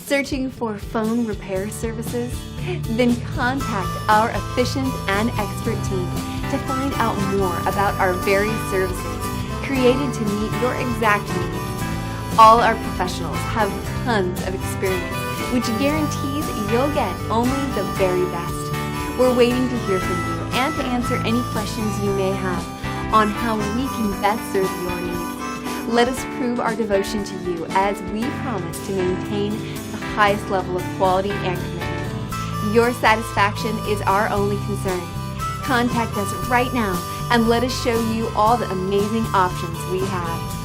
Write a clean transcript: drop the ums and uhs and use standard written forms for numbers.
Searching for phone repair services? Then contact our efficient and expert team to find out more about our various services created to meet your exact needs. All our professionals have tons of experience, which guarantees you'll get only the very best. We're waiting to hear from you and to answer any questions you may have on how we can best serve your needs. Let us prove our devotion to you as we promise to maintain the highest level of quality and commitment. Your satisfaction is our only concern. Contact us right now and let us show you all the amazing options we have.